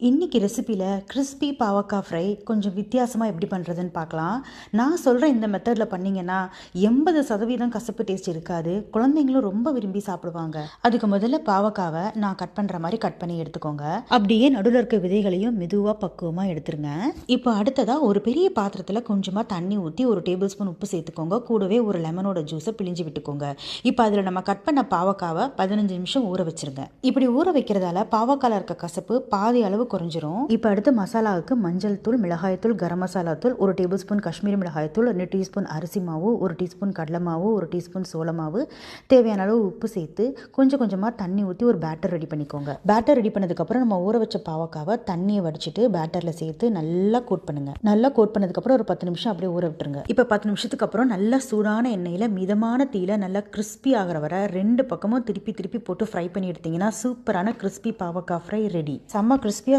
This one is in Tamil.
இன்னைக்கு ரெசிபியில் கிறிஸ்பி பாவக்காய் ஃப்ரை கொஞ்சம் வித்தியாசமாக எப்படி பண்ணுறதுன்னு பார்க்கலாம். நான் சொல்கிற இந்த மெத்தடில் பண்ணிங்கன்னா 80% கசப்பு டேஸ்ட் இருக்காது. குழந்தைங்களும் ரொம்ப விரும்பி சாப்பிடுவாங்க. அதுக்கு முதல்ல பாவக்காவை நான் கட் பண்ணுற மாதிரி கட் பண்ணி எடுத்துக்கோங்க. அப்படியே நடுவில் இருக்க விதைகளையும் மெதுவாக பக்குவமாக எடுத்துருங்க. இப்போ அடுத்ததாக ஒரு பெரிய பாத்திரத்தில் கொஞ்சமாக தண்ணி ஊற்றி 1 டேபிள் ஸ்பூன் உப்பு சேர்த்துக்கோங்க. கூடவே ஒரு லெமனோட ஜூஸை பிழிஞ்சு விட்டுக்கோங்க. இப்போ அதில் நம்ம கட் பண்ண பாவக்காவை 15 நிமிஷம் ஊற வச்சிருங்க. இப்படி ஊற வைக்கிறதால பாவக்காயில் இருக்க கசப்பு பாதி அளவு குறைஞ்சிரும். இப்போ அடுத்து மசாலாவுக்கு மஞ்சள் தூள், மிளகாய் தூள், கரம் மசாலா தூள், 1 டேபிள் ஸ்பூன் காஷ்மீரி மிளகாய் தூள், 2 டீஸ்பூன் அரிசி மாவு, 1 டீஸ்பூன் கடலை மாவு, 1 டீஸ்பூன் சோள மாவு, தேவையான அளவு உப்பு சேர்த்து கொஞ்சம் கொஞ்சமாக தண்ணி ஊற்றி ஒரு பேட்டர் ரெடி பண்ணிக்கோங்க. பேட்டர் ரெடி பண்ணதுக்கப்புறம் நம்ம ஊற வச்ச பாவக்காவை தண்ணியை வடிச்சிட்டு பேட்டரில் சேர்த்து நல்லா கோட் பண்ணுங்க. நல்லா கோட் பண்ணதுக்கப்புறம் ஒரு 10 நிமிஷம் அப்படியே ஊற விட்டுருங்க. இப்போ 10 நிமிஷத்துக்கு அப்புறம் நல்லா சூடான எண்ணெயில் மிதமான தீயில நல்லா கிறிஸ்பி ஆகிற வர 2 பக்கமும் திருப்பி திருப்பி போட்டு ஃப்ரை பண்ணி எடுத்தீங்கன்னா சூப்பரான கிறிஸ்பி பாவக்காய் ஃப்ரை ரெடி. செம்ம கிறிஸ்பியாக